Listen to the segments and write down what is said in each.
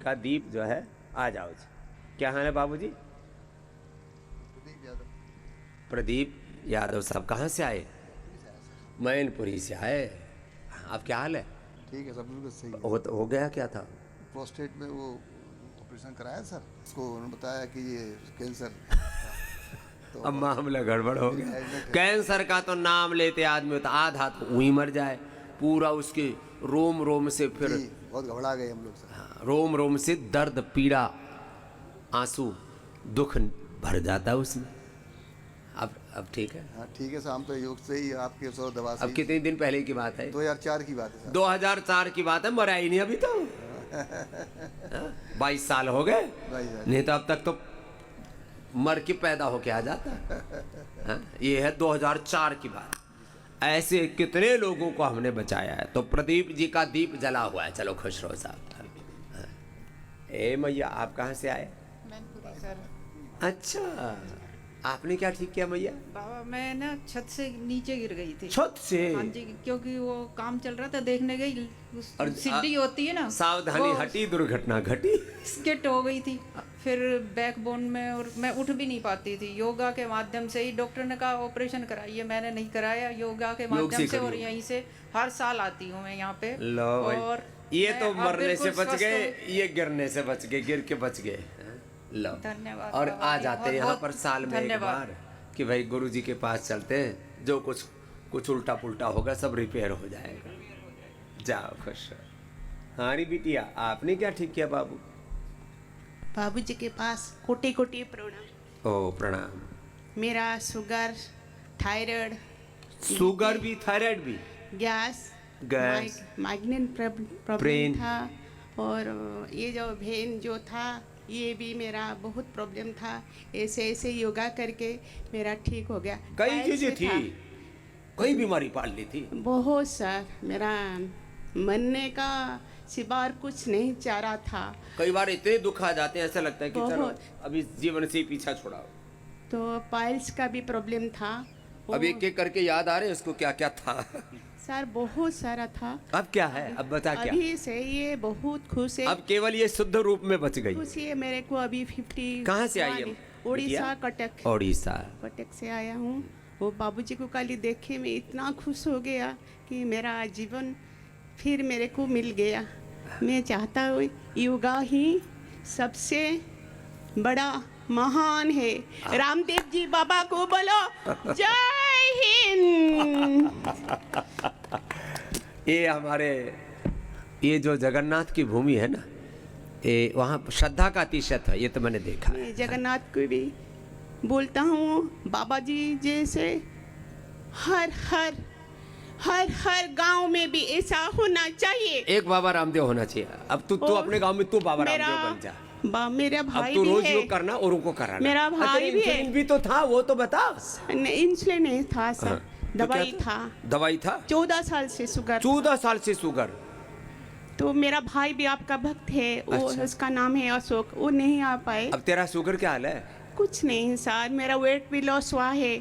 का दीप जो है आ जाओ जी। क्या हाल है बाबूजी? प्रदीप यादव साहब कहाँ से आए? मैनपुरी से आए। अब क्या हाल है? ठीक है, सब बिल्कुल सही है। हो गया क्या था? प्रोस्टेट में वो ऑपरेशन कराया सर, उसको उन्होंने बताया कि ये कैंसर तो अब मामला गड़बड़ हो गया। एडमिट है। कैंसर का तो नाम लेते आदमी तो आधा तो वहीं मर जाए, पूरा उसके रोम रोम से फिर जी, बहुत घबरा गए हम लोग सर। हाँ, रोम रोम से दर्द, पीड़ा, आंसू, दुख भर जाता है उसमें। अब ठीक है। हाँ ठीक है सर, हम तो योग से ही आपके सौ दवा से अब कितने दिन पहले की बात है? 2004 की बात है सर। 2004 की बात है, मरा ही नहीं अभी तो। 22 साल हो गए, भाई साहब, नहीं तो अब तक तो मर के पैदा होके आ जाता। हाँ, ये है 2004 की बात। ऐसे कितने लोगों को हमने बचाया है। तो प्रदीप जी का दीप जला हुआ है। चलो खुश रहो साहब। हाँ। ए मैया, आप कहाँ से आए? मैनपुरी सर। अच्छा, आपने क्या ठीक किया मैया? बाबा मैं ना छत से नीचे गिर गई थी। छत से? हाँ जी, क्योंकि वो काम चल रहा था, देखने गई, और सीढ़ी होती है ना, सावधानी वो हटी, दुर्घटना घटी। स्किट हो गई थी। फिर बैकबोन में, और मैं उठ भी नहीं पाती थी। योगा के माध्यम से ही डॉक्टर ने कहा ऑपरेशन कराइए, मैंने नहीं कराया। योगा के माध्यम से, और यहीं से हर साल आती हूँ मैं यहाँ पे। लो भाई, और ये मैं तो अब मरने से बिल्कुल बच स्वस्थ गए, हूँ। ये गिरने से बच गए, गिर के बच गए। लो, धन्यवाद और बाबा आ जी, जाते हैं बहुत यहाँ बहुत पर साल में एक धन्यवाद। बार कि भाई गुरु जी के पास चलते हैं, जो कुछ उल्टा पुल्टा होगा सब रिपेयर हो जाएगा। जाओ खुश रहो। हाँ री बिटिया, आपने क्या ठीक किया बाबू? बाबूजी के पास कोटि कोटि प्रणाम। ओ प्रणाम। मेरा शुगर, थायराइड, शुगर भी, थायराइड भी, gas, gas, migraine brain. Problem था, और ये जो भेन जो था ये भी मेरा बहुत प्रॉब्लम था। ऐसे ऐसे योगा करके मेरा ठीक हो गया। कई पायल चीजें से थी, था। कई बीमारी पाल ली थी। बहुत सर, मेरा मरने का सिवा और कुछ नहीं चाह रहा था। कई बार इतने दुख आ जाते हैं, ऐसा लगता है कि चलो बहुत। अभी जीवन से ही पीछा छोड़ाओ। तो पाइल्स का भी प्रॉब्लम था। अब एक एक करके याद आ रहे हैं उसको क्या क्या था। सर बहुत सारा था। अब क्या है? अब बता क्या? अभी से ये बहुत खुश है। अब केवल ये शुद्ध रूप में बच गई। खुश है मेरे को। अभी 50। कहाँ से आई है? उड़ीसा, कटक। उड़ीसा। कटक से आया हूँ। वो बाबूजी को कल देखे मैं इतना खुश हो गया कि मेरा जीवन फिर मेरे को मिल गया। मैं चाहता हूँ योगा ही सबसे बड़ा महान है। रामदेव जी बाबा को बोलो जय हिंद। ये हमारे, ये जो जगन्नाथ की भूमि है ना, ये वहाँ श्रद्धा का अतिशत है, ये तो मैंने देखा है। मैं जगन्नाथ को भी बोलता हूँ बाबा जी जैसे हर हर हर हर गांव में भी ऐसा होना चाहिए। एक बाबा रामदेव होना चाहिए। अब तू और अपने गांव में तू बाबा रामदेव बन जा। मेरा अब भाई तू भी रोज है। योग करना और उनको कराना। मेरा अरे भाई भी है। इंसुलिन भी तो था, वो तो बता। इंसुलिन नहीं था सर, हाँ, तो दवाई क्या था। दवाई था। 14 साल से शुगर। 14 साल से शुगर। तो मेरा भाई भी आपका भक्त है, वो अच्छा। उसका नाम है अशोक, वो नहीं आ पाए। अब तेरा शुगर क्या हाल है? कुछ नहीं सर, मेरा वेट भी लॉस हुआ है।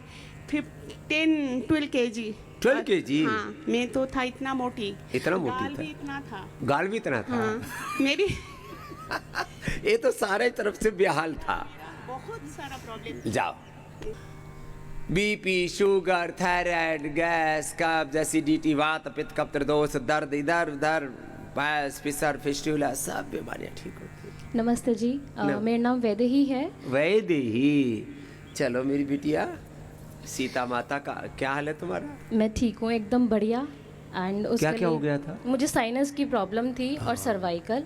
12 kg। 12 kg? हाँ, मैं तो था इतना मोटी। इतना मोटी गाल था? भी इतना था। गाल भी इतना था? हाँ, मैं भी ये तो सारे तरफ से बेहाल था। बहुत सारा प्रॉब्लम। जाओ, बीपी, शुगर, थायराइड, गैस, कब्ज, एसिडिटी, वात, पित्त, कफ, त्रिदोष, दर्द, इधर उधर, गैस, फिसर, फिस्टुला, सब बीमारियां ठीक होती हैं। नमस्ते जी, मेरा नाम वैदेही है। वैदेही, चलो मेरी बिटिया, सीता माता का क्या हाल है तुम्हारा? मैं ठीक हूँ, एकदम बढ़िया। एंड क्या क्या हो गया था? मुझे साइनस की प्रॉब्लम थी और सर्वाइकल।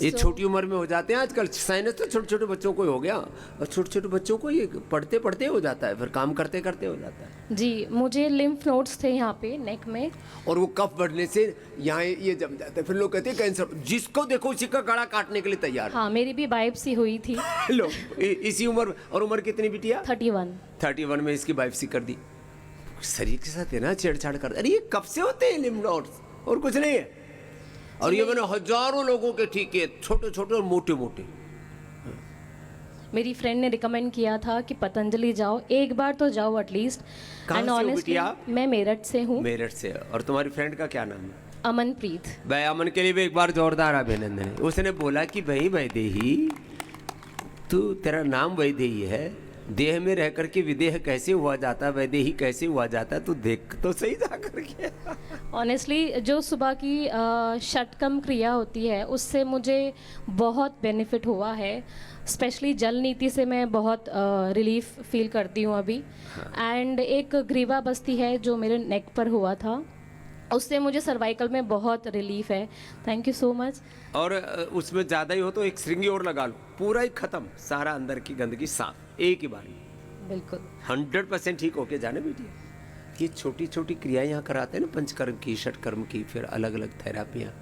ये छोटी उम्र में हो जाते हैं आजकल। साइनस तो छोटे छोटे बच्चों को ही हो गया, और छोटे छोटे बच्चों को ये पढ़ते पढ़ते हो जाता है, फिर काम करते करते हो जाता है। जी, मुझे लिम्फ नोड्स थे यहाँ पे नेक में, और वो कफ बढ़ने से यहाँ ये जम जाता है। फिर लोग कहते हैं कैंसर, जिसको देखो उसी का गला काटने के लिए तैयार। हाँ, मेरी भी बायोप्सी हुई थी। लो, इसी उम्र। और उम्र कितनी बिटिया? 31। 31 में इसकी बायोप्सी कर दी। शरीर के साथ है ना छेड़छाड़ कर। अरे ये कब से होते हैं लिम्फ नोड्स, और कुछ नहीं है। और ये मैंने हजारों लोगों के ठीक है, छोटे छोटे और मोटे मोटे। मेरी फ्रेंड ने रिकमेंड किया था कि पतंजलि जाओ, एक बार तो जाओ एटलीस्ट। कहाँ एंड से हो ऑनेस्टली बिटिया? मैं मेरठ से हूँ। मेरठ से। और तुम्हारी फ्रेंड का क्या नाम है? अमनप्रीत। भाई अमन के लिए भी एक बार जोरदार अभिनंदन है। उसने बोला कि भाई वैदेही, तू तेरा नाम वैदेही है, देह में रह करके विदेह कैसे हुआ जाता, वैदेही कैसे हुआ जाता, तू देख तो सही जा करके। ऑनेस्टली जो सुबह की षटकम क्रिया होती है उससे मुझे बहुत बेनिफिट हुआ है। स्पेशली जल नीति से मैं बहुत रिलीफ फील करती हूँ अभी। एंड एक ग्रीवा बस्ती है जो मेरे नेक पर हुआ था, उससे मुझे सर्वाइकल में बहुत रिलीफ है। Thank you so much. और उसमें ज़्यादा ही हो तो एक श्रृंगी और लगा लो, पूरा ही खत्म, सारा अंदर की गंदगी साफ एक ही बार में। बिल्कुल 100% ठीक होके जाने बेटिया। ये छोटी छोटी क्रियाएं यहाँ कराते हैं ना, पंचकर्म की, षटकर्म की, फिर अलग अलग थेरापियाँ,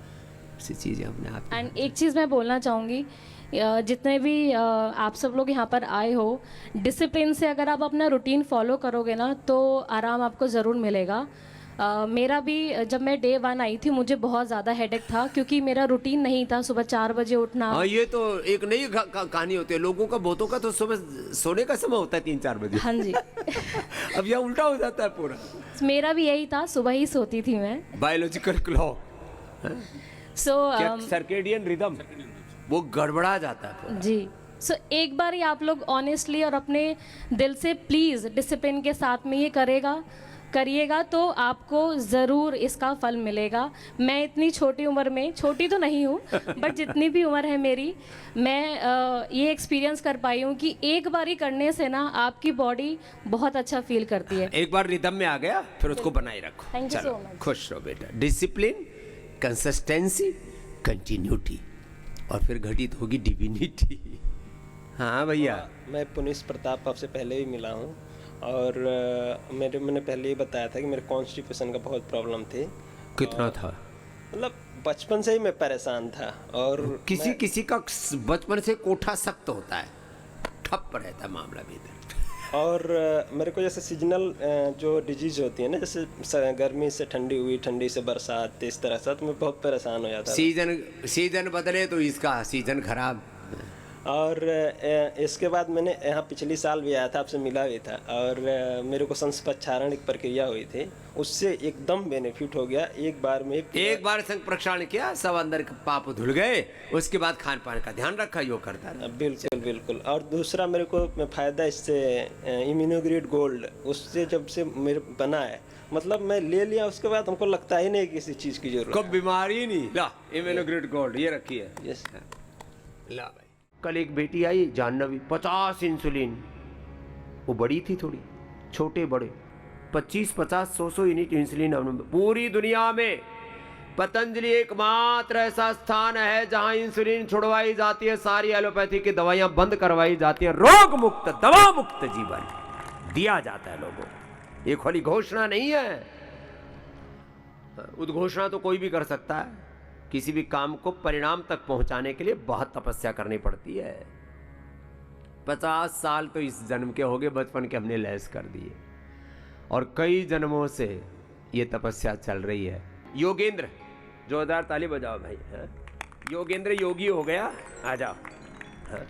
ऐसी चीज़ें अपने आप। एंड एक चीज़ मैं बोलना चाहूँगी, जितने भी आप सब लोग यहाँ पर आए हो, डिसिप्लिन से अगर आप अपना रूटीन फॉलो करोगे ना तो आराम आपको ज़रूर मिलेगा। मेरा भी जब मैं डे 1 आई थी मुझे बहुत ज़्यादा हेडेक था क्योंकि मेरा रूटीन नहीं था सुबह 4 बजे उठना। हाँ, ये तो एक नई कहानी होती है। लोगों का, बहुतों का तो सुबह सोने का समय होता है 3-4 बजे। हाँ जी अब यह उल्टा हो जाता है पूरा। मेरा भी यही था, सुबह ही सोती थी मैं। बायोलॉजिकल क्लॉक, सो सर्केडियन रिदम, वो गड़बड़ा जाता है पूरा। जी। सो एक बार ही आप लोग ऑनेस्टली और अपने दिल से प्लीज़ डिसिप्लिन के साथ में ये करिएगा तो आपको ज़रूर इसका फल मिलेगा। मैं इतनी छोटी उम्र में, छोटी तो नहीं हूँ बट जितनी भी उम्र है मेरी, मैं ये एक्सपीरियंस कर पाई हूँ कि एक बार ही करने से ना आपकी बॉडी बहुत अच्छा फील करती है। एक बार रिदम में आ गया फिर उसको बनाए रखो। Thank you चलो, so much. खुश रहो बेटा। डिसिप्लिन, कंसिस्टेंसी, कंटिन्यूटी, और फिर घटित होगी डिविनिटी। हाँ भैया। मैं पुनीश प्रताप आपसे पहले भी मिला हूँ और मैंने पहले ही बताया था कि मेरे कॉन्स्टिपेशन का बहुत प्रॉब्लम थी। कितना था? मतलब बचपन से ही मैं परेशान था। और किसी का बचपन से कोठा सख्त होता है, ठप रहता है मामला भीतर। और मेरे को जैसे सीजनल जो डिजीज होती है ना, जैसे गर्मी से ठंडी हुई, ठंडी से बरसात, इस तरह से तो मैं बहुत परेशान हो जाता। सीजन बदले तो इसका सीजन खराब। और इसके बाद मैंने यहाँ पिछली साल भी आया था, आपसे मिला भी था, और मेरे को संस्पक्षारण एक प्रक्रिया हुई थी, उससे एकदम बेनिफिट हो गया। एक बार संग प्रक्षालन किया, सब अंदर के पाप धुल गए। उसके बाद खान पान का ध्यान रखा, योग करता रहा। बिल्कुल। और दूसरा मेरे को फायदा इससे इम्यूनोग्रेड गोल्ड, उससे जब से मेरे बना है, मतलब मैं ले लिया उसके बाद हमको लगता ही नहीं किसी चीज की जरूरत, कब बीमारी नहीं। ला इम्यूनोग्रेड गोल्ड ये रखी है। यस। ला भाई। कल एक बेटी आई जानवी, 50 इंसुलिन, वो बड़ी थी थोड़ी, छोटे बड़े 25-50, 100 यूनिट इंसुलिन। पूरी दुनिया में पतंजलि एकमात्र ऐसा स्थान है जहां इंसुलिन छुड़वाई जाती है, सारी एलोपैथी की दवाइयां बंद करवाई जाती है, रोग मुक्त, दवा मुक्त जीवन दिया जाता है लोगों को। ये खाली घोषणा नहीं है, उद्घोषणा तो कोई भी कर सकता है। किसी भी काम को परिणाम तक पहुंचाने के लिए बहुत तपस्या करनी पड़ती है। 50 साल तो इस जन्म के हो गए, बचपन के हमने लैस कर दिए, और कई जन्मों से ये तपस्या चल रही है। योगेंद्र, जोरदार ताली बजाओ भाई। हाँ? योगेंद्र योगी हो गया, आ जाओ। हाँ?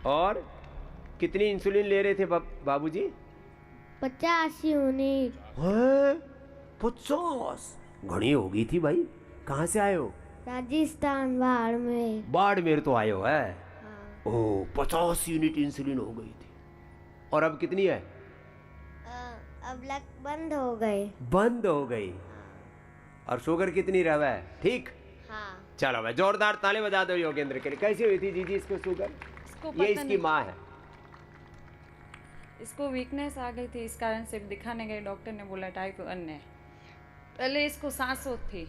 और कितनी इंसुलिन ले रहे थे बाबूजी? 50 यूनिट। 50 घनी हो गई थी भाई। कहाँ से आए हो? राजस्थान, बाड़मेर तो आए हो है। हाँ। ओह, 50 यूनिट इंसुलिन हो गई थी। और अब कितनी है? अब बंद हो गई। और शुगर कितनी रहा है? ठीक। हाँ। चलो भाई, जोरदार ताली बजा दो योगेंद्र के लिए। कैसी हुई थी जीजी इसको शुगर? ये इसकी माँ है। इसको वीकनेस आ गई थी, इस कारण से दिखाने गए, डॉक्टर ने बोला टाइप 1 है। पहले इसको सांस थी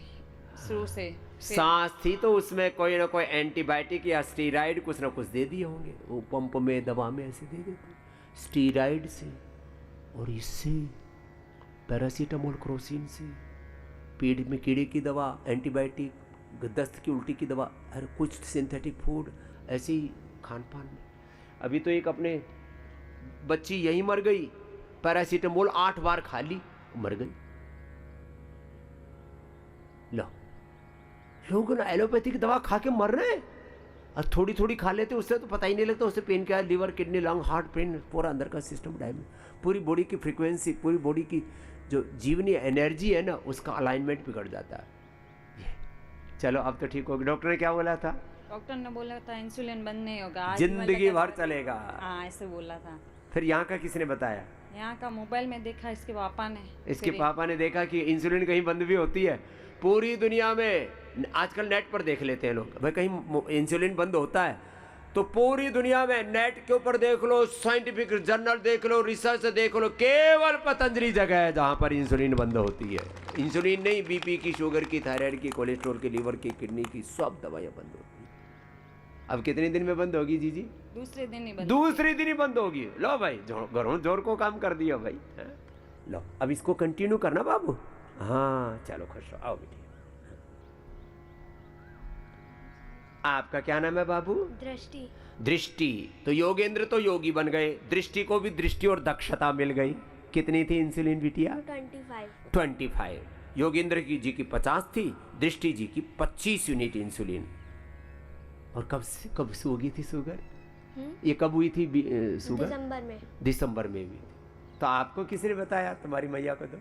शुरू से, सांस थी तो उसमें कोई ना कोई एंटीबायोटिक या स्टीराइड कुछ ना कुछ दे दिए होंगे, वो पंप में दवा में ऐसे दे देते स्टीराइड से, और इससे पैरासीटामोल, क्रोसिन से, पेट में कीड़े की दवा, एंटीबायोटिक, दस्त की उल्टी की दवा, हर कुछ सिंथेटिक फूड, ऐसे ही खान पान में। अभी तो एक अपने बच्ची यही मर गई, पैरासीटामोल 8 बार खा ली, मर गई। लो, लोग ना एलोपैथिक दवा खा के मर रहे हैं, और थोड़ी थोड़ी खा लेते, उससे तो पता ही नहीं लगता उससे पेन क्या है, liver, kidney, lung, heart, pain, पूरा अंदर का सिस्टम डैमेज, पूरी बॉडी की फ्रीक्वेंसी, पूरी बॉडी की जो जीवनी एनर्जी है ना, उसका अलाइनमेंट बिगड़ जाता है। चलो अब तो ठीक होगी। डॉक्टर ने क्या बोला था? डॉक्टर ने बोला था इंसुलिन बंद नहीं होगा, आज जिंदगी भर चलेगा। हाँ ऐसे बोला था। फिर यहाँ का किसने बताया? यहाँ का मोबाइल में देखा इसके पापा ने। इसके पापा ने देखा कि इंसुलिन कहीं बंद भी होती है। पूरी दुनिया में आजकल नेट पर देख लेते हैं लोग, भाई कहीं इंसुलिन बंद होता है तो पूरी दुनिया में नेट के ऊपर देख लो, साइंटिफिक जर्नल देख लो, रिसर्च देख लो, केवल पतंजलि जगह है जहाँ पर इंसुलिन बंद होती है। इंसुलिन नहीं, बीपी की, शुगर की, थायराइड की, कोलेस्ट्रॉल की, लीवर की, किडनी की, सब दवाइयाँ बंद होती है। अब कितने दिन में बंद होगी जी? दूसरे दिन ही बंद। दूसरे दिन ही बंद होगी। लो भाई घरों जोर को काम कर दिया भाई। लो अब इसको कंटिन्यू करना बाबू। हाँ चलो खुश रहो, आओ बेटी। आपका क्या नाम है बाबू? दृष्टि। दृष्टि। तो योगेंद्र तो योगी बन गए, दृष्टि को भी दृष्टि और दक्षता मिल गई। कितनी थी इंसुलिन बिटिया? 25। योगेंद्र की जी की 50 थी, दृष्टि जी की 25 यूनिट इंसुलिन। और कब से होगी थी शुगर? ये कब हुई थी शुगर? दिसंबर में भी। तो आपको किसने बताया? तुम्हारी मैया को। तो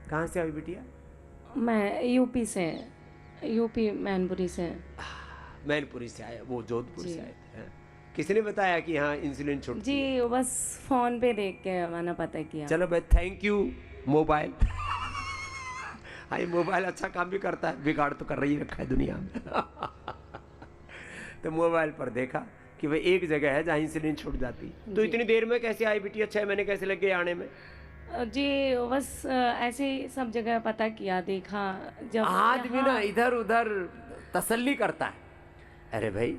कहाँ से आई बिटिया? मैं यूपी से, यूपी मैनपुरी से। मैनपुरी से आया, वो जोधपुर से आए थे। किसने बताया कि यहाँ इंसुलिन छूट? जी बस फोन पे देख के मैंने पता किया। चलो भाई थैंक यू मोबाइल। हाँ मोबाइल अच्छा काम भी करता है, बिगाड़ तो कर रही रखा है दुनिया में। तो मोबाइल पर देखा कि भाई एक जगह है जहाँ इंसुलिन छूट जाती। तो इतनी देर में कैसे आई बिटिया? 6 महीने कैसे लग गए आने में? जी बस ऐसे ही सब जगह पता किया, देखा। जब आदमी ना इधर उधर तसल्ली करता है। अरे भाई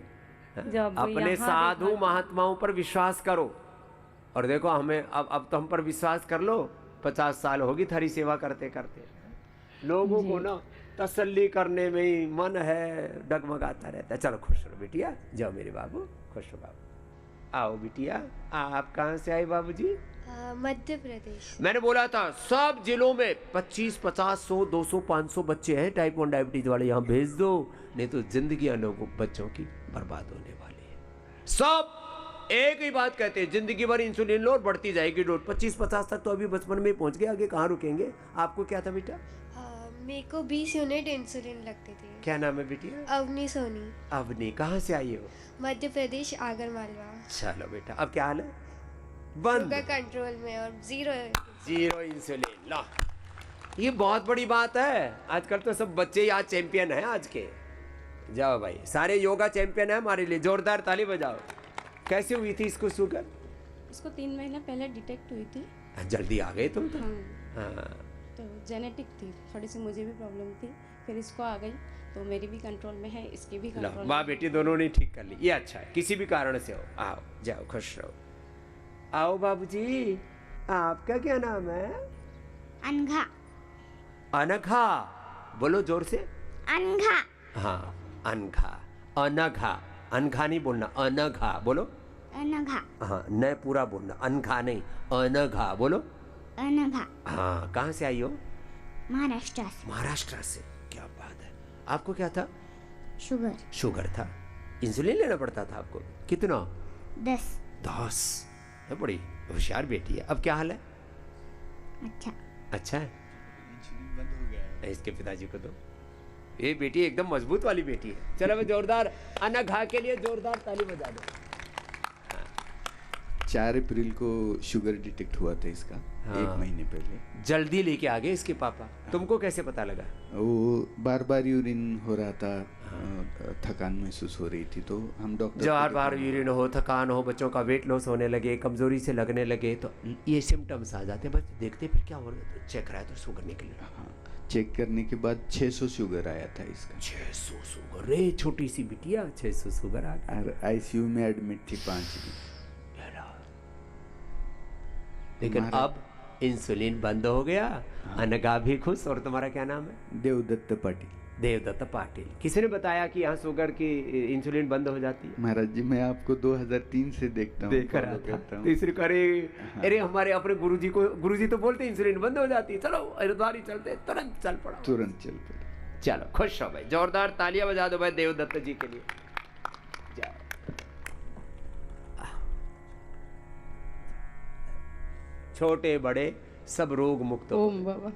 अपने साधु महात्माओं पर विश्वास करो। और देखो हमें अब तो हम पर विश्वास कर लो। 50 साल होगी थारी सेवा करते करते। लोगों को ना तसल्ली करने में ही मन है, डगमगाता रहता है। चलो खुश रहो बिटिया, जाओ मेरे बाबू, खुश रहो बाबू। आओ बिटिया, आप कहाँ से आए बाबूजी? मध्य प्रदेश। मैंने बोला था सब जिलों में 25, 50, 100, 200, 500 बच्चे हैं टाइप 1 डायबिटीज वाले, यहाँ भेज दो, नहीं तो जिंदगी लोगों बच्चों की बर्बाद होने वाली है। सब एक ही बात कहते हैं, जिंदगी भर इंसुलिन लो और बढ़ती जाएगी डोज। 25-50 तक तो अभी बचपन में पहुंच गए, आगे कहाँ रुकेंगे? आपको क्या था बेटा? मेरे को 20 यूनिट इंसुलिन लगती थी। क्या नाम है बेटिया? अवनी सोनी। अवनी। कहाँ से आई हो? मध्य प्रदेश, आगर मालवा। चलो बेटा, अब क्या हाल है? बंद, शुगर कंट्रोल में और जीरो इंसुलिन। ला, ये बहुत बड़ी बात है। आजकल तो सब बच्चे ही आज चैंपियन हैं आज के। जाओ भाई, सारे योगा चैंपियन है हमारे लिए, जोरदार ताली बजाओ। कैसे हुई थी इसको शुगर? इसको 3 महीने पहले डिटेक्ट हुई थी। जल्दी आ गए तुम तो। हाँ। तो जेनेटिक थी, थोड़ी सी मुझे भी प्रॉब्लम थी, फिर इसको आ गई तो मेरी भी कंट्रोल में है, इसकी भी कंट्रोल। माँ बेटी दोनों ने ठीक कर ली, ये अच्छा है। किसी भी कारण से हो, आओ जाओ खुश रहो। आओ बाबूजी, आपका क्या नाम है? अनघा। अनघा। बोलो जोर से। अनघा। हाँ अनघा, अनघा। अनघा नहीं बोलना, अनघा बोलो। अनघा। हाँ न पूरा बोलना, अनघा नहीं, अनघा बोलो। अनघा। हाँ कहाँ से आई हो? महाराष्ट्र से। महाराष्ट्र से, क्या बात है। आपको क्या था? शुगर था। इंसुलिन लेना पड़ता था आपको? कितना? 10। बड़ी होशियार बेटी है। अब क्या हाल है? अच्छा है। इंसुलिन बंद हो गया है। इसके पिताजी को दो। ये बेटी एकदम मजबूत वाली बेटी है। चलो मैं जोरदार अनघा के लिए जोरदार ताली बजा दो। 4 अप्रैल को शुगर डिटेक्ट हुआ था इसका। हाँ। 1 महीने पहले जल्दी लेके आ गए इसके पापा। तुमको कैसे पता लगा? वो बार बार यूरिन हो रहा था, थकान महसूस हो रही थी, तो हम डॉक्टर जब बार यूरिन हो, थकान हो, बच्चों का वेट लॉस होने लगे, कमजोरी से लगने लगे, तो ये सिम्टम्स आ जाते हैं। बस देखते फिर क्या हो रहा है, चेक कराया तो शुगर निकली। हाँ, चेक करने के बाद 600 शुगर आया था इसका। 600 शुगर? रे छोटी सी बिटिया, 600 शुगर आ गया। और आईसीयू में एडमिट थी 5 दिन। लेकिन अब इंसुलिन बंद हो गया। अनघा भी खुश। और तुम्हारा क्या नाम है? देवदत्त पाटिल। देवदत्त पाटिल। किसने बताया कि यहाँ शुगर की इंसुलिन बंद हो जाती है? महाराज जी, मैं आपको 2003 से देखता हूँ, देख रहा था। तीसरी करे अरे हमारे अपने गुरुजी तो बोलते इंसुलिन बंद हो जाती है, चलो हरिद्वार ही चलते, तुरंत चल पड़ा। चलो खुश हो भाई, जोरदार तालियां बजा दो भाई देवदत्त जी के लिए। छोटे बड़े सब रोग मुक्त हो। ओम बाबा।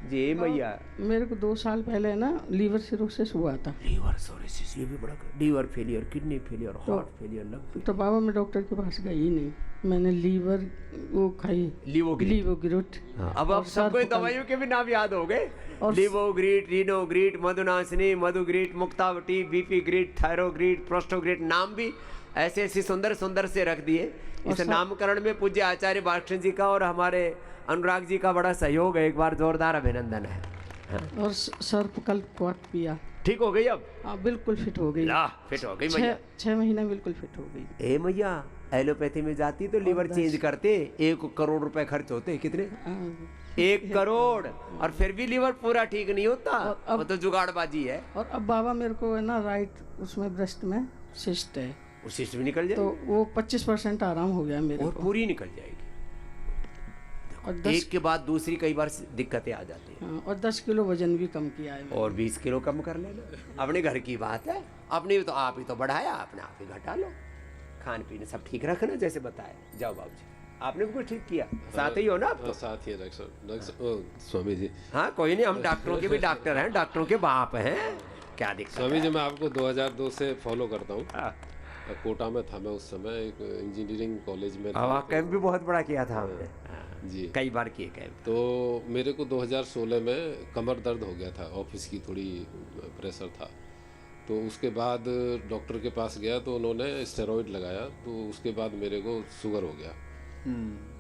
जी मैया। मेरे को 2 साल पहले ना लीवर सिरोसिस हुआ था। लीवर सिरोसिस, ये भी बड़ा, liver failure, kidney failure, heart failure, lung. तो बाबा मैं डॉक्टर के पास गई ही नहीं, मैंने लीवर वो खाई, लीवोग्रिट। अब आप सबको दवाइयों के भी नाम याद हो गए, लीवोग्रिट, रीनोग्रिट, मधुनाशिनी, मधुग्रिट, मुक्तावटी, बीपी ग्रिट, थायरोग्रिट, प्रोस्टोग्रिट, नाम भी ऐसे ऐसे सुंदर सुंदर से रख दिए। इस नामकरण में पूज्य आचार्य बालकृष्ण जी का और हमारे अनुराग जी का बड़ा सहयोग है, एक बार जोरदार अभिनंदन है। और सर्पकल्प क्वाट पिया, ठीक हो गई अब? हाँ बिल्कुल फिट हो गई। फिट हो गई मैया। 6 महीना बिल्कुल फिट हो गई। ए मैया, एलोपैथी में जाती तो लीवर चेंज करते, 1 करोड़ रुपए खर्च होते। कितने? 1 करोड़। और फिर भी लीवर पूरा ठीक नहीं होता, वो तो जुगाड़बाजी है। और अब बाबा मेरे को है ना राइट उसमें ब्रेस्ट में सिस्ट है, वो सिस्ट भी निकल जाए तो वो 25% आराम हो गया मेरे और को। पूरी निकल जाएगी। और एक के बाद दूसरी कई बार दिक्कतें आ जाती हैं। और 10 किलो वजन भी कम किया है। और 20 किलो कम कर लेना, अपने घर की बात है। अपने तो आप ही तो बढ़ाया, अपने आप ही घटा लो। खान पीने सब ठीक रखना जैसे बताया। जाओ बाबूजी, आपने भी कुछ ठीक किया, साथ ही हो ना आप तो? साथ ही है डॉक्टर स्वामी जी। हाँ कोई नहीं, हम डॉक्टरों के भी डॉक्टर हैं, डॉक्टरों के बाप हैं, क्या दिक्कत? स्वामी जी मैं आपको 2002 से फॉलो करता हूँ। कोटा में था मैं उस समय, एक इंजीनियरिंग कॉलेज में। कैंप भी बहुत बड़ा किया था हमने जी, कई बार किए कैंप। तो मेरे को 2016 में कमर दर्द हो गया था, ऑफिस की थोड़ी प्रेशर था। तो उसके बाद डॉक्टर के पास गया तो उन्होंने स्टेरॉइड लगाया, तो उसके बाद मेरे को शुगर हो गया।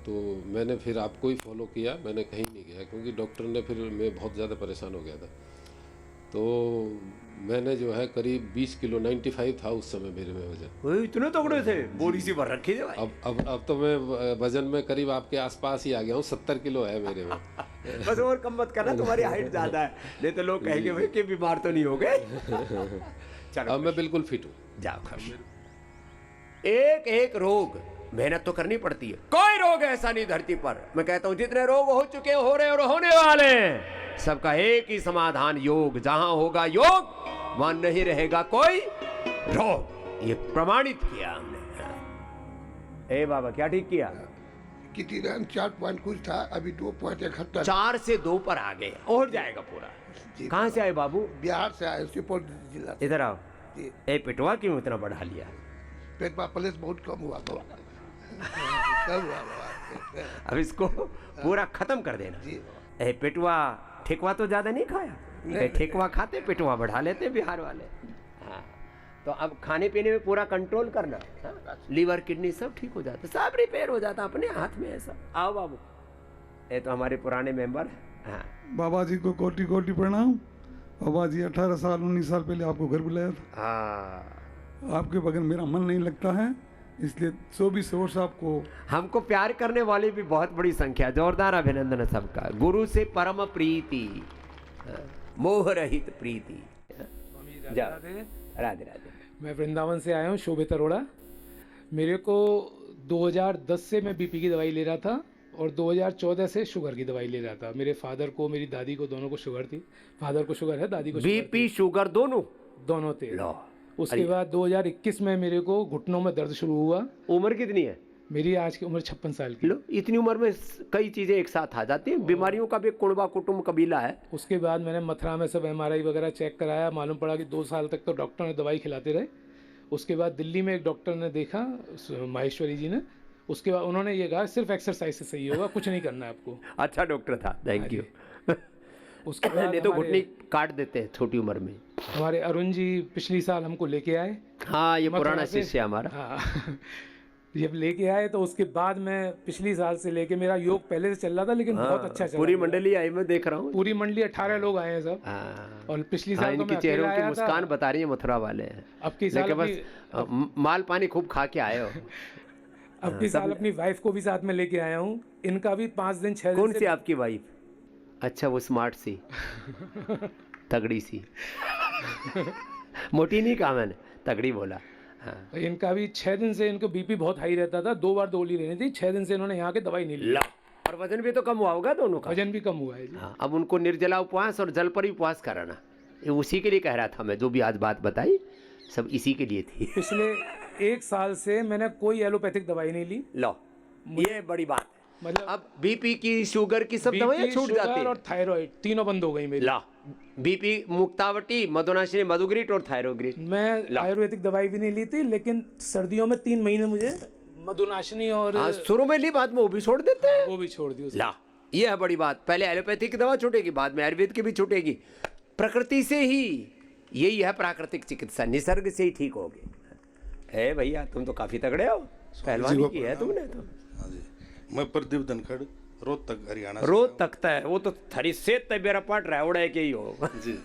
तो मैंने फिर आपको ही फॉलो किया, मैंने कहीं नहीं गया क्योंकि डॉक्टर ने फिर मैं बहुत ज़्यादा परेशान हो गया था। तो मैंने जो है करीब 20 किलो 95 था उस समय मेरे में वजन। इतने तगड़े थे, बोरी सी भर रखी थी। अब तो मैं वजन में करीब आपके आसपास ही आ गया हूँ, 70 किलो है मेरे में। बस और कम मत करना, तुम्हारी हाइट ज्यादा है, नहीं तो लोग कहेंगे भाई कि बीमार तो नहीं हो गए। चलो अब मैं बिल्कुल फिट हूँ। जाओ खुश। एक एक रोग मेहनत तो करनी पड़ती है, कोई रोग ऐसा नहीं धरती पर। मैं कहता हूँ जितने रोग हो चुके, हो रहे और होने वाले, सबका एक ही समाधान योग। जहां होगा योग वहां नहीं रहेगा कोई रोग, ये प्रमाणित किया हमने। ए बाबा क्या ठीक किया? कितनी रन 4 पॉइंट कुछ था, अभी 2.71। 4 से 2 पर आ गए, और जाएगा पूरा। कहाँ से आए बाबू? बिहार से आए, सुपौल जिला। इधर आओ। ए पेटवा क्यों इतना बढ़ा लिया? पेट में प्लेस बहुत कम हुआ तो अब इसको पूरा खत्म कर देना। ए पेटवा, ठेकवा तो ज्यादा नहीं खाया, ठेकवा खाते पेटवा बढ़ा लेते बिहार वाले। हाँ, तो अब खाने पीने में पूरा कंट्रोल करना। हाँ? लीवर किडनी सब ठीक हो जाता, सब रिपेयर हो जाता अपने हाथ में है सब। आओ बाबू, ये तो हमारे पुराने मेंबर। हाँ बाबा जी को कोटि कोटि प्रणाम। बाबा जी 18 साल 19 साल पहले आपको घर बुलाया था। हाँ, आपके बगैर मेरा मन नहीं लगता है, इसलिए 24 वर्ष आपको। हमको प्यार करने वाली भी बहुत बड़ी संख्या, जोरदार अभिनंदन है सबका। गुरु से परम प्रीति, मोह रहित प्रीति। राधे राधे। मैं वृंदावन से आया हूँ, शोभित अरोड़ा। मेरे को 2010 से मैं बीपी की दवाई ले रहा था और 2014 से शुगर की दवाई ले रहा था। मेरे फादर को, मेरी दादी को, दोनों को शुगर थी। फादर को शुगर है, दादी को बीपी शुगर दोनों थे। उसके बाद 2021 में मेरे को घुटनों में दर्द शुरू हुआ। उम्र कितनी है मेरी? आज की उम्र 56 साल की। लो, इतनी उम्र में कई चीजें एक साथ आ जाती हैं। बीमारियों का भी कुणबा कुटुंब कबीला है। उसके बाद मैंने मथुरा में सब MRI वगैरह चेक कराया, मालूम पड़ा कि 2 साल तक तो डॉक्टर ने दवाई खिलाते रहे। उसके बाद दिल्ली में एक डॉक्टर ने देखा, माहेश्वरी जी ने, उसके बाद उन्होंने ये कहा सिर्फ एक्सरसाइज से सही होगा, कुछ नहीं करना है आपको। अच्छा डॉक्टर था, थैंक यू। उसके बाद नहीं तो घुटनी काट देते हैं छोटी उम्र में। हमारे अरुण जी पिछली साल हमको लेके आए। हाँ, ये पुराना शिष्य हमारा। हाँ जब लेके आए तो उसके बाद मैं पिछली साल से लेके, मेरा योग पहले से चल रहा था लेकिन बहुत अच्छा चला। पूरी मंडली आई, मैं देख रहा हूँ पूरी मंडली 18 लोग आए हैं सब। और पिछली साल तो इनकी चेहरों की मुस्कान बता रही है मथुरा वाले। अब की साल बस माल पानी खूब खा के आए हो। अब की साल अपनी वाइफ को भी साथ में लेके आया हूँ। इनका भी 5 दिन 6 दिन। कौन सी आपकी वाइफ? अच्छा, वो स्मार्ट सी, तगड़ी सी। मोटी नहीं कहा मैंने, तगड़ी बोला। हाँ। इनका भी 6 दिन से इनको बीपी बहुत हाई रहता था, 2 बार गोली लेनी थी। 6 दिन से इन्होंने यहाँ के दवाई नहीं ली। और वजन भी तो कम हुआ होगा दोनों का? वजन भी कम हुआ है जी। हाँ, अब उनको निर्जला उपवास और जल पर ही उपवास कराना, ये उसी के लिए कह रहा था मैं। जो भी आज बात बताई सब इसी के लिए थी। पिछले 1 साल से मैंने कोई एलोपैथिक दवाई नहीं ली। लो, ये बड़ी बात है। मतलब अब बीपी की, शुगर की सब दवाइयाँ BP, छूट शुगर जाती है। और थायराइड तीनों बंद हो गई मेरी। ला बीपी, मुक्तावटी, मधुनाशिनी, मधुग्रीट और थायरोग्रीट। मैं आयुर्वेदिक दवाई भी नहीं ली थी, लेकिन सर्दियों में 3 महीने मुझे मधुनाशिनी और शुरू में ली, बाद में वो भी छोड़ देते हैं। वो भी छोड़ दी। ला ये है बड़ी बात, पहले एलोपैथी की दवा छूटेगी, बाद में आयुर्वेद की भी छूटेगी। प्रकृति से ही, यही है प्राकृतिक चिकित्सा, निसर्ग से ही ठीक होगी। है भैया, तुम तो काफी तगड़े हो, पहलवानी की है तुमने तो। हाँ जी, मैं प्रदीप धनखड़, रोहतक हरियाणा। रोहतक है वो तो थरी से मेरा पाट रहा उड़े के ही हो जी।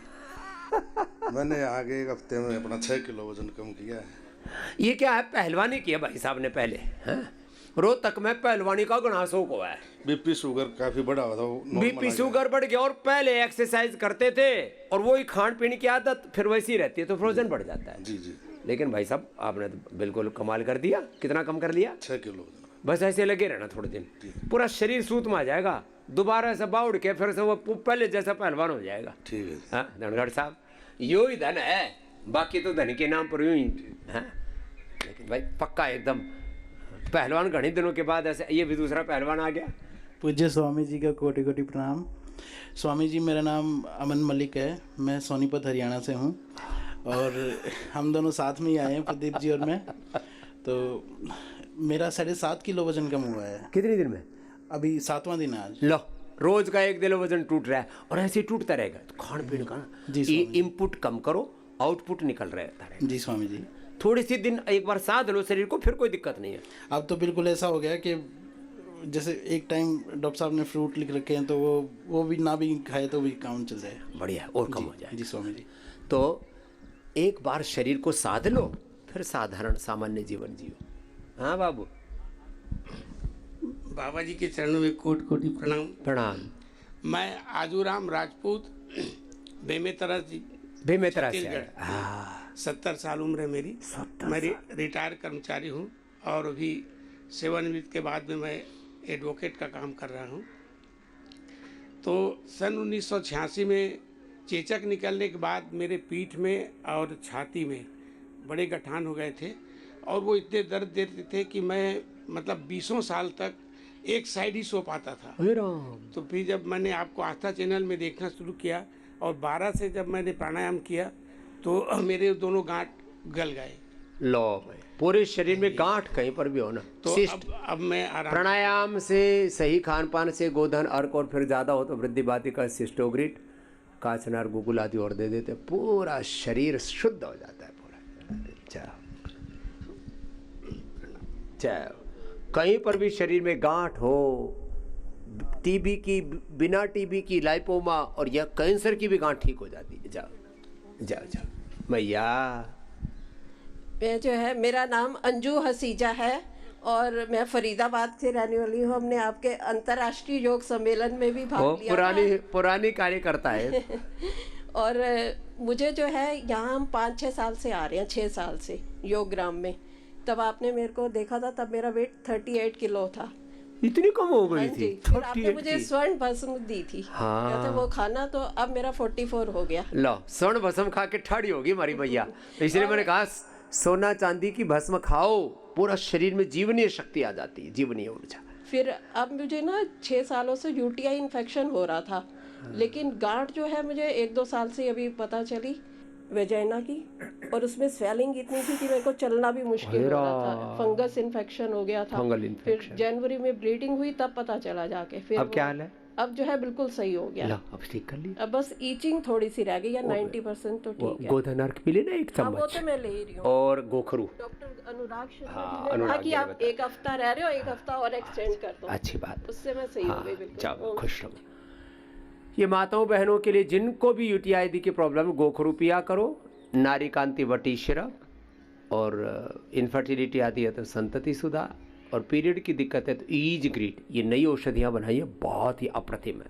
मैंने आगे एक हफ्ते में अपना 6 किलो वजन कम किया है। ये क्या है, पहलवानी की है भाई साहब ने पहले, हैं? रोहतक में पहलवानी का घना शौक हुआ है। बीपी शुगर काफी बढ़ा हुआ था, बीपी शुगर बढ़ गया, और पहले एक्सरसाइज करते थे और वही खान पीने की आदत फिर वैसी रहती है, तो फ्रोजन बढ़ जाता है। जी जी। लेकिन भाई साहब आपने तो बिल्कुल कमाल कर दिया। कितना कम कर लिया? 6 किलो। बस ऐसे लगे रहना थोड़े दिन, पूरा शरीर सूत में आ जाएगा, दोबारा से बाउड़ के फिर से वो पहले जैसा पहलवान हो जाएगा। ठीक है। हाँ धनगढ़ साहब, यो ही धन है, बाकी तो धन के नाम पर यूं ही है। लेकिन भाई पक्का एकदम पहलवान, घने दिनों के बाद ऐसे ये भी दूसरा पहलवान आ गया। पूज्य स्वामी जी का कोटि कोटि प्रणाम। स्वामी जी, मेरा नाम अमन मलिक है, मैं सोनीपत हरियाणा से हूँ और हम दोनों साथ में ही आए हैं, प्रदीप जी और मैं। तो मेरा 7.5 किलो वजन कम हुआ है। कितने दिन में? अभी 7वां दिन है आज। लो, रोज का 1 किलो वजन टूट रहा है और ऐसे ही टूटता रहेगा। तो खान पीने का इनपुट कम करो, आउटपुट निकल रहता है। जी स्वामी जी। थोड़ी सी दिन एक बार साध लो शरीर को, फिर कोई दिक्कत नहीं है। अब तो बिल्कुल ऐसा हो गया कि जैसे एक टाइम डॉक्टर साहब ने फ्रूट लिख रखे हैं, तो वो भी ना भी खाए तो भी काम चल जाए। बढ़िया, और कम हो जाए। जी स्वामी जी। तो एक बार शरीर को साध लो, फिर साधारण सामान्य जीवन जियो। हाँ बाबू। बाबा जी के चरणों में कोटि कोटि प्रणाम। प्रणाम। मैं आजूराम राजपूत, बेमेतरा जी, बेमेतरा से। 70 साल उम्र है मेरी। मैं रिटायर कर्मचारी हूँ और अभी सेवानिवृत्त के बाद में मैं एडवोकेट का काम कर रहा हूँ। तो सन 1986 में चेचक निकलने के बाद मेरे पीठ में और छाती में बड़े गठान हो गए थे और वो इतने दर्द देते थे कि मैं मतलब 20 साल तक एक साइड ही सो पाता था। तो फिर जब मैंने आपको आस्था चैनल में देखना शुरू किया और 12 से जब मैंने प्राणायाम किया तो मेरे दोनों गांठ गल गए। लो भाई, पूरे शरीर में गांठ कहीं पर भी हो ना तो अब मैं आराम। प्राणायाम से, सही खान पान से, गोधन अर्क और फिर ज़्यादा हो तो वृद्धि बातिका, सिस्टोग्रिट, काचनार, गुगुल आदि और दे देते, पूरा शरीर शुद्ध हो जाता है पूरा। चाहे कहीं पर भी शरीर में गांठ हो, टीबी की, बिना टीबी की लाइपोमा और या कैंसर की भी गांठ ठीक हो जाती है। जाओ जाओ जाओ भैया। मैं जो है, मेरा नाम अंजू हसीजा है और मैं फरीदाबाद से रहने वाली हूँ। हमने आपके अंतर्राष्ट्रीय योग सम्मेलन में भी भाग लिया। पुरानी कार्यकर्ता है। और मुझे जो है यहाँ हम 5-6 साल से आ रहे हैं, 6 साल से योग ग्राम में। तब आपने मेरे को देखा था, तब मेरा वेट 38 किलो था। इतनी कम हो गई थी? फिर आपने मुझे स्वर्ण भस्म दी थी। हाँ। कहते वो खाना, तो अब मेरा 44 हो गया। लो, स्वर्ण भस्म खा के ठाड़ी होगी हमारी भैया, इसलिए मैंने कहा सोना चांदी की भस्म खाओ, पूरा शरीर में जीवनीय शक्ति आ जाती है, जीवनीय ऊर्जा। फिर अब मुझे ना 6 सालों से यूटीआई इन्फेक्शन हो रहा था, लेकिन गांठ जो है मुझे 1-2 साल से अभी पता चली वेजाइना की, और उसमें स्वेलिंग इतनी थी कि मेरे को चलना भी मुश्किल हो रहा था। फंगस इन्फेक्शन हो गया था। फिर जनवरी में ब्लीडिंग हुई, तब पता चला जाके। फिर अब क्या हाल है? अब जो है बिल्कुल सही हो गया। लो, अब ठीक कर लिया। अब बस ईचिंग थोड़ी सी रह गई, या 90% तो ठीक है। गोधन अर्क भी लेना 1 चम्मच। वो तो मैं ले रही हूँ। और गोखरू। डॉक्टर अनुराग शर्मा ने कहा कि आप 1 हफ्ता रह रहे हो, 1 हफ्ता और एक्सटेंड कर दो। अच्छी बात। उससे मैं सही हो गई बिल्कुल। जाओ, खुश रहो। ये माताओं बहनों के लिए जिनको भी यूटीआई आदि की प्रॉब्लम, गोखरू पिया करो, नारी कांति वटी सिरप, और इनफर्टिलिटी आदि है तो संतति सुधा, और पीरियड की दिक्कत है तो ईज ग्रीट। ये नई औषधियाँ बनाई है, बहुत ही अप्रतिम है।